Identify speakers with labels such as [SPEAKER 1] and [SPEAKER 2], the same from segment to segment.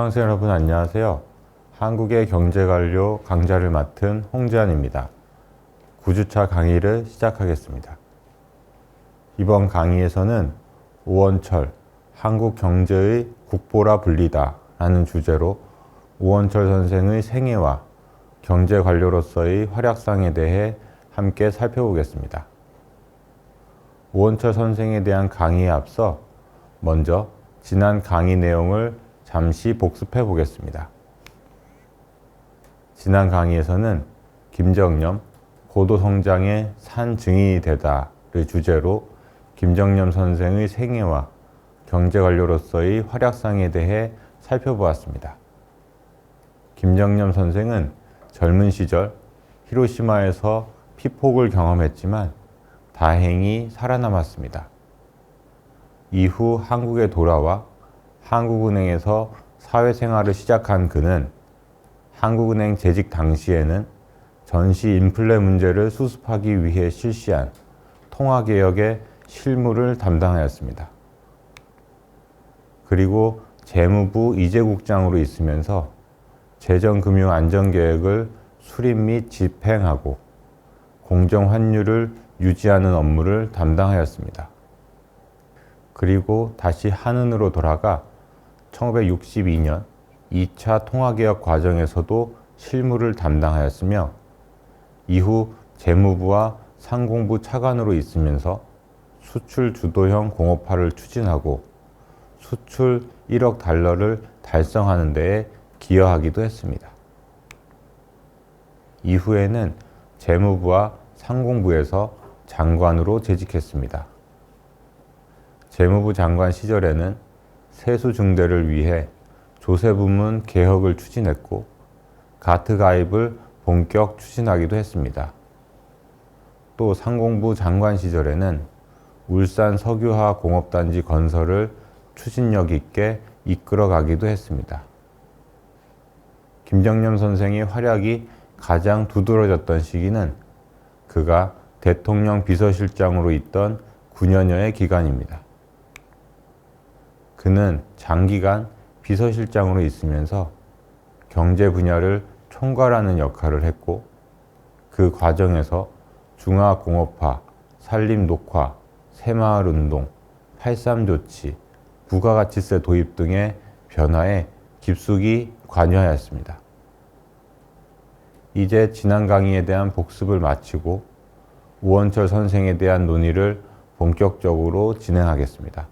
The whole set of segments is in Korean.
[SPEAKER 1] 수강생 여러분 안녕하세요. 한국의 경제관료 강좌를 맡은 홍재환입니다. 9주차 강의를 시작하겠습니다. 이번 강의에서는 오원철, 한국 경제의 국보라 불리다 라는 주제로 오원철 선생의 생애와 경제관료로서의 활약상에 대해 함께 살펴보겠습니다. 오원철 선생에 대한 강의에 앞서 먼저 지난 강의 내용을 잠시 복습해 보겠습니다. 지난 강의에서는 김정념, 고도성장의 산 증인이 되다를 주제로 김정념 선생의 생애와 경제관료로서의 활약상에 대해 살펴보았습니다. 김정념 선생은 젊은 시절 히로시마에서 피폭을 경험했지만 다행히 살아남았습니다. 이후 한국에 돌아와 한국은행에서 사회생활을 시작한 그는 한국은행 재직 당시에는 전시 인플레 문제를 수습하기 위해 실시한 통화개혁의 실무를 담당하였습니다. 그리고 재무부 이재국장으로 있으면서 재정금융안전계획을 수립 및 집행하고 공정환율을 유지하는 업무를 담당하였습니다. 그리고 다시 한은으로 돌아가 1962년 2차 통화개혁 과정에서도 실무를 담당하였으며 이후 재무부와 상공부 차관으로 있으면서 수출 주도형 공업화를 추진하고 수출 1억 달러를 달성하는 데에 기여하기도 했습니다. 이후에는 재무부와 상공부에서 장관으로 재직했습니다. 재무부 장관 시절에는 세수 증대를 위해 조세부문 개혁을 추진했고 가트 가입을 본격 추진하기도 했습니다. 또 상공부 장관 시절에는 울산 석유화 공업단지 건설을 추진력 있게 이끌어가기도 했습니다. 김정념 선생의 활약이 가장 두드러졌던 시기는 그가 대통령 비서실장으로 있던 9년여의 기간입니다. 그는 장기간 비서실장으로 있으면서 경제 분야를 총괄하는 역할을 했고 그 과정에서 중화공업화, 산림녹화, 새마을운동, 8.3 조치, 부가가치세 도입 등의 변화에 깊숙이 관여하였습니다. 이제 지난 강의에 대한 복습을 마치고 오원철 선생에 대한 논의를 본격적으로 진행하겠습니다.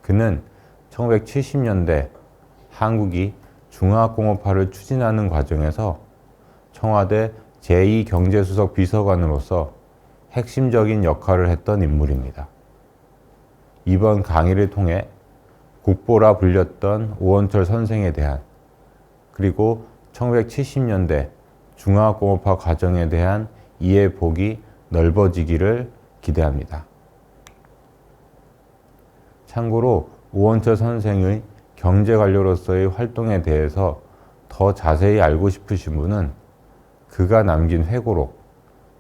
[SPEAKER 1] 그는 1970년대 한국이 중화공업화를 추진하는 과정에서 청와대 제2경제수석 비서관으로서 핵심적인 역할을 했던 인물입니다. 이번 강의를 통해 국보라 불렸던 오원철 선생에 대한 그리고 1970년대 중화공업화 과정에 대한 이해폭이 넓어지기를 기대합니다. 참고로 오원철 선생의 경제관료로서의 활동에 대해서 더 자세히 알고 싶으신 분은 그가 남긴 회고록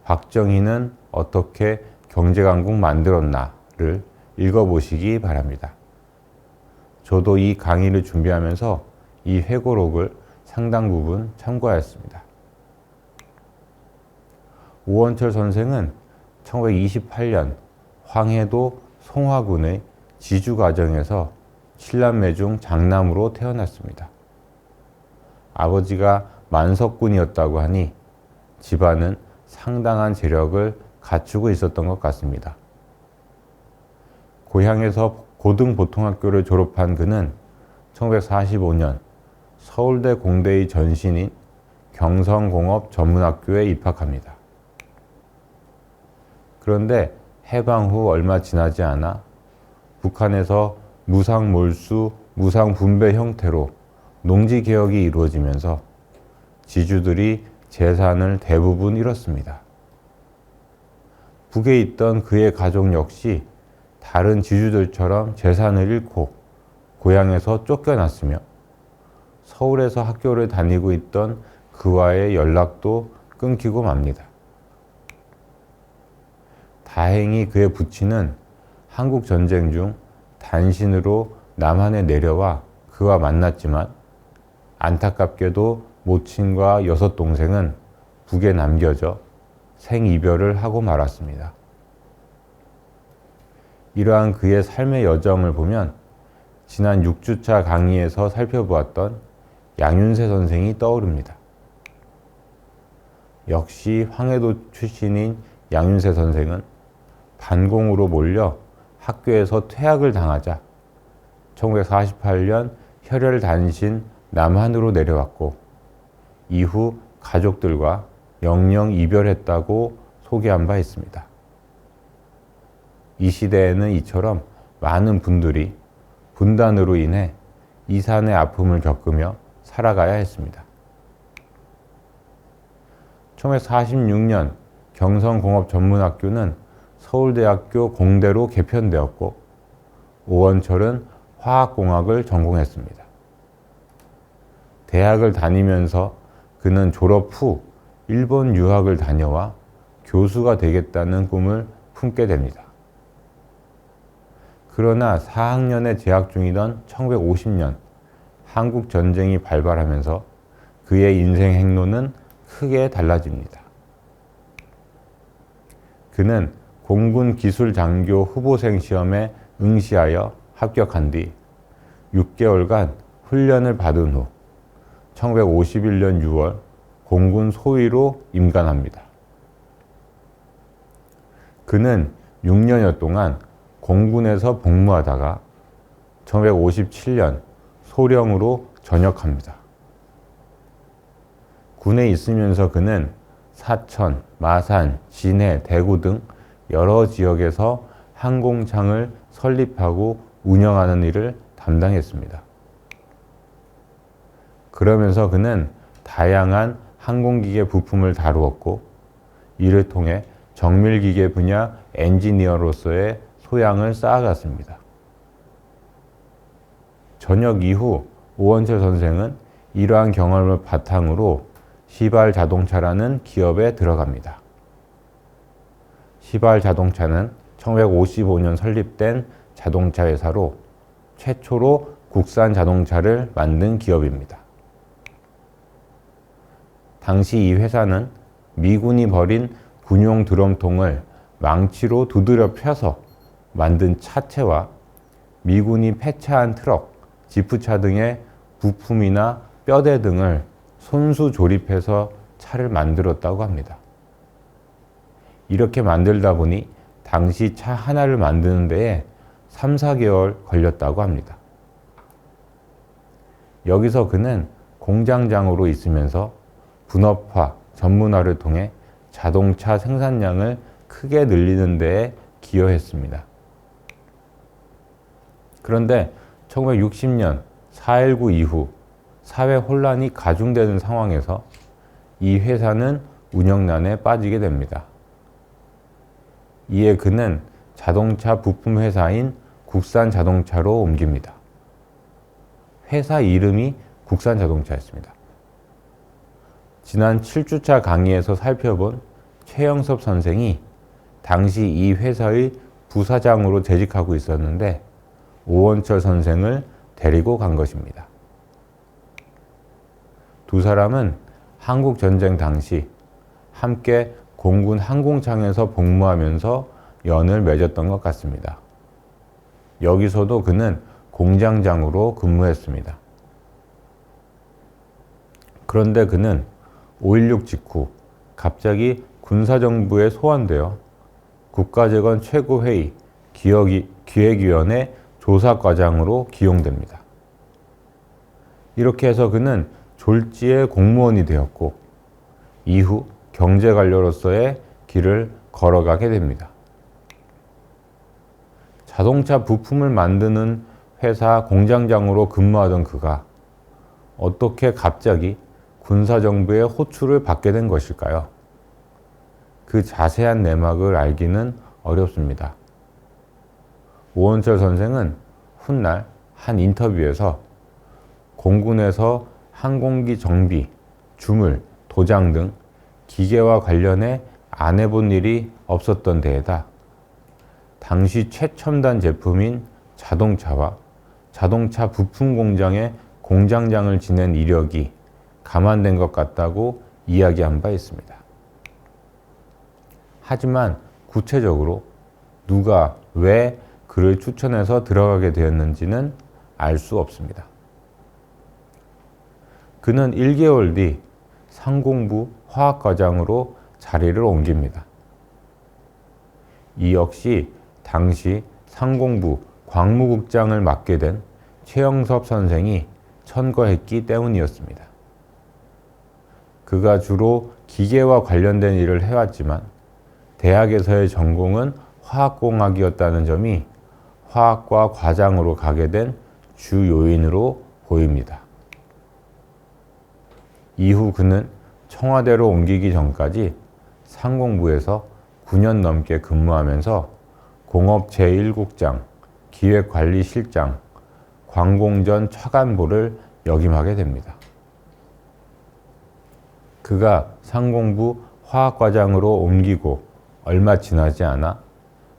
[SPEAKER 1] 박정희는 어떻게 경제강국 만들었나를 읽어보시기 바랍니다. 저도 이 강의를 준비하면서 이 회고록을 상당 부분 참고하였습니다. 오원철 선생은 1928년 황해도 송화군의 지주가정에서 7남매 중 장남으로 태어났습니다. 아버지가 만석군이었다고 하니 집안은 상당한 재력을 갖추고 있었던 것 같습니다. 고향에서 고등보통학교를 졸업한 그는 1945년 서울대 공대의 전신인 경성공업전문학교에 입학합니다. 그런데 해방 후 얼마 지나지 않아 북한에서 무상몰수, 무상분배 형태로 농지개혁이 이루어지면서 지주들이 재산을 대부분 잃었습니다. 북에 있던 그의 가족 역시 다른 지주들처럼 재산을 잃고 고향에서 쫓겨났으며 서울에서 학교를 다니고 있던 그와의 연락도 끊기고 맙니다. 다행히 그의 부친은 한국 전쟁 중 단신으로 남한에 내려와 그와 만났지만 안타깝게도 모친과 6 동생은 북에 남겨져 생이별을 하고 말았습니다. 이러한 그의 삶의 여정을 보면 지난 6주차 강의에서 살펴보았던 양윤세 선생이 떠오릅니다. 역시 황해도 출신인 양윤세 선생은 반공으로 몰려 학교에서 퇴학을 당하자 1948년 혈혈단신 남한으로 내려왔고 이후 가족들과 영영 이별했다고 소개한 바 있습니다. 이 시대에는 이처럼 많은 분들이 분단으로 인해 이산의 아픔을 겪으며 살아가야 했습니다. 1946년 경성공업전문학교는 서울대학교 공대로 개편되었고 오원철은 화학공학을 전공했습니다. 대학을 다니면서 그는 졸업 후 일본 유학을 다녀와 교수가 되겠다는 꿈을 품게 됩니다. 그러나 4학년에 재학 중이던 1950년 한국 전쟁이 발발하면서 그의 인생 행로는 크게 달라집니다. 그는 공군 기술장교 후보생 시험에 응시하여 합격한 뒤 6개월간 훈련을 받은 후 1951년 6월 공군 소위로 임관합니다. 그는 6년여 동안 공군에서 복무하다가 1957년 소령으로 전역합니다. 군에 있으면서 그는 사천, 마산, 진해, 대구 등 여러 지역에서 항공창을 설립하고 운영하는 일을 담당했습니다. 그러면서 그는 다양한 항공기계 부품을 다루었고 이를 통해 정밀기계 분야 엔지니어로서의 소양을 쌓아갔습니다. 전역 이후 오원철 선생은 이러한 경험을 바탕으로 시발자동차라는 기업에 들어갑니다. 시발자동차는 1955년 설립된 자동차 회사로 최초로 국산 자동차를 만든 기업입니다. 당시 이 회사는 미군이 버린 군용 드럼통을 망치로 두드려 펴서 만든 차체와 미군이 폐차한 트럭, 지프차 등의 부품이나 뼈대 등을 손수 조립해서 차를 만들었다고 합니다. 이렇게 만들다 보니 당시 차 하나를 만드는 데에 3, 4개월 걸렸다고 합니다. 여기서 그는 공장장으로 있으면서 분업화, 전문화를 통해 자동차 생산량을 크게 늘리는 데에 기여했습니다. 그런데 1960년 4.19 이후 사회 혼란이 가중되는 상황에서 이 회사는 운영난에 빠지게 됩니다. 이에 그는 자동차 부품 회사인 국산자동차로 옮깁니다. 회사 이름이 국산자동차였습니다. 지난 7주차 강의에서 살펴본 최영섭 선생이 당시 이 회사의 부사장으로 재직하고 있었는데 오원철 선생을 데리고 간 것입니다. 두 사람은 한국전쟁 당시 함께 공군 항공창에서 복무하면서 연을 맺었던 것 같습니다. 여기서도 그는 공장장으로 근무했습니다. 그런데 그는 5.16 직후 갑자기 군사정부에 소환되어 국가재건 최고회의 기획위원회 조사과장으로 기용됩니다. 이렇게 해서 그는 졸지에 공무원이 되었고 이후 경제관료로서의 길을 걸어가게 됩니다. 자동차 부품을 만드는 회사 공장장으로 근무하던 그가 어떻게 갑자기 군사정부의 호출을 받게 된 것일까요? 그 자세한 내막을 알기는 어렵습니다. 오원철 선생은 훗날 한 인터뷰에서 공군에서 항공기 정비, 주물, 도장 등 기계와 관련해 안 해본 일이 없었던 데에다 당시 최첨단 제품인 자동차와 자동차 부품 공장의 공장장을 지낸 이력이 감안된 것 같다고 이야기한 바 있습니다. 하지만 구체적으로 누가 왜 그를 추천해서 들어가게 되었는지는 알 수 없습니다. 그는 1개월 뒤 상공부 화학과장으로 자리를 옮깁니다. 이 역시 당시 상공부 광무국장을 맡게 된 최영섭 선생이 천거했기 때문이었습니다. 그가 주로 기계와 관련된 일을 해왔지만 대학에서의 전공은 화학공학이었다는 점이 화학과 과장으로 가게 된 주 요인으로 보입니다. 이후 그는 청와대로 옮기기 전까지 상공부에서 9년 넘게 근무하면서 공업 제1국장, 기획관리실장, 광공전 차관보를 역임하게 됩니다. 그가 상공부 화학과장으로 옮기고 얼마 지나지 않아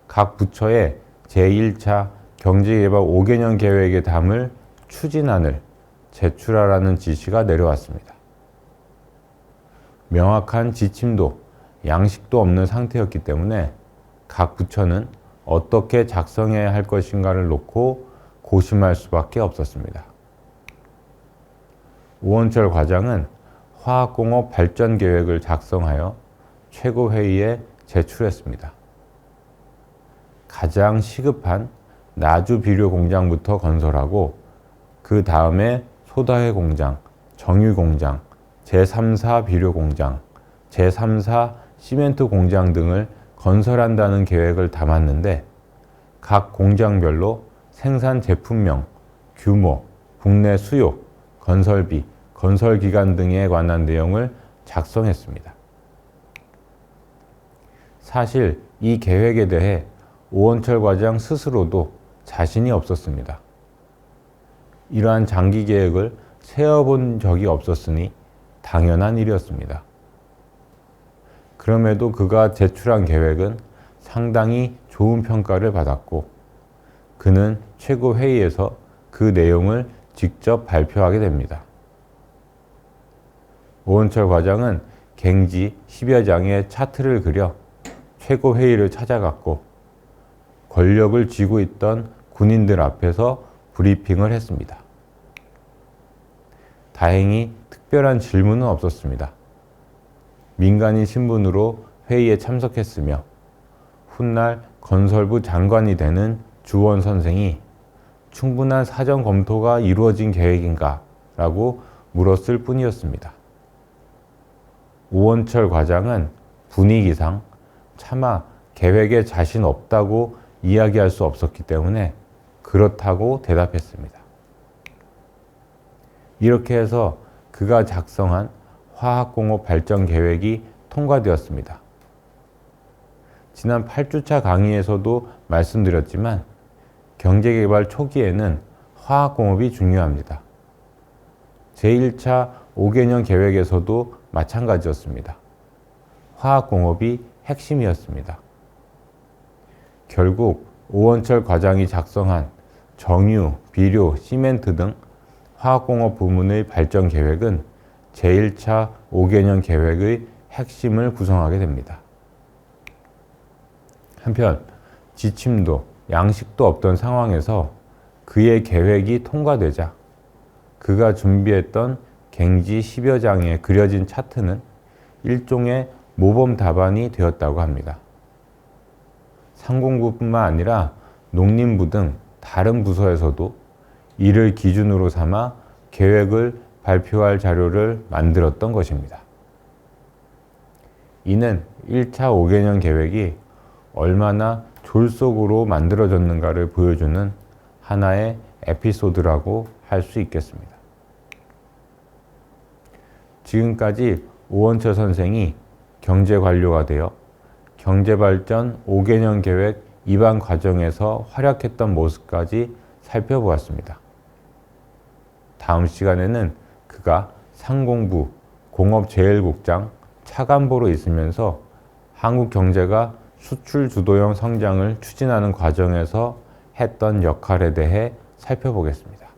[SPEAKER 1] 각 부처에 제1차 경제개발 5개년 계획에 담을 추진안을 제출하라는 지시가 내려왔습니다. 명확한 지침도 양식도 없는 상태였기 때문에 각 부처는 어떻게 작성해야 할 것인가를 놓고 고심할 수밖에 없었습니다. 우원철 과장은 화학공업 발전 계획을 작성하여 최고회의에 제출했습니다. 가장 시급한 나주 비료 공장부터 건설하고 그 다음에 소다해 공장, 정유 공장, 제3사 비료 공장, 제3사 시멘트 공장 등을 건설한다는 계획을 담았는데 각 공장별로 생산 제품명, 규모, 국내 수요, 건설비, 건설기간 등에 관한 내용을 작성했습니다. 사실 이 계획에 대해 오원철 과장 스스로도 자신이 없었습니다. 이러한 장기 계획을 세워본 적이 없었으니 당연한 일이었습니다. 그럼에도 그가 제출한 계획은 상당히 좋은 평가를 받았고 그는 최고회의에서 그 내용을 직접 발표하게 됩니다. 오원철 과장은 갱지 10여 장의 차트를 그려 최고회의를 찾아갔고 권력을 쥐고 있던 군인들 앞에서 브리핑을 했습니다. 다행히 특별한 질문은 없었습니다. 민간인 신분으로 회의에 참석했으며 훗날 건설부 장관이 되는 주원 선생이 충분한 사전 검토가 이루어진 계획인가? 라고 물었을 뿐이었습니다. 오원철 과장은 분위기상 차마 계획에 자신 없다고 이야기할 수 없었기 때문에 그렇다고 대답했습니다. 이렇게 해서 그가 작성한 화학공업 발전 계획이 통과되었습니다. 지난 8주차 강의에서도 말씀드렸지만 경제개발 초기에는 화학공업이 중요합니다. 제1차 5개년 계획에서도 마찬가지였습니다. 화학공업이 핵심이었습니다. 결국 오원철 과장이 작성한 정유, 비료, 시멘트 등 화학공업 부문의 발전 계획은 제1차 5개년 계획의 핵심을 구성하게 됩니다. 한편 지침도 양식도 없던 상황에서 그의 계획이 통과되자 그가 준비했던 갱지 10여 장에 그려진 차트는 일종의 모범 답안이 되었다고 합니다. 상공부뿐만 아니라 농림부 등 다른 부서에서도 이를 기준으로 삼아 계획을 발표할 자료를 만들었던 것입니다. 이는 1차 5개년 계획이 얼마나 졸속으로 만들어졌는가를 보여주는 하나의 에피소드라고 할 수 있겠습니다. 지금까지 오원철 선생이 경제관료가 되어 경제발전 5개년 계획 입안 과정에서 활약했던 모습까지 살펴보았습니다. 다음 시간에는 그가 상공부, 공업제1국장, 차관보로 있으면서 한국 경제가 수출 주도형 성장을 추진하는 과정에서 했던 역할에 대해 살펴보겠습니다.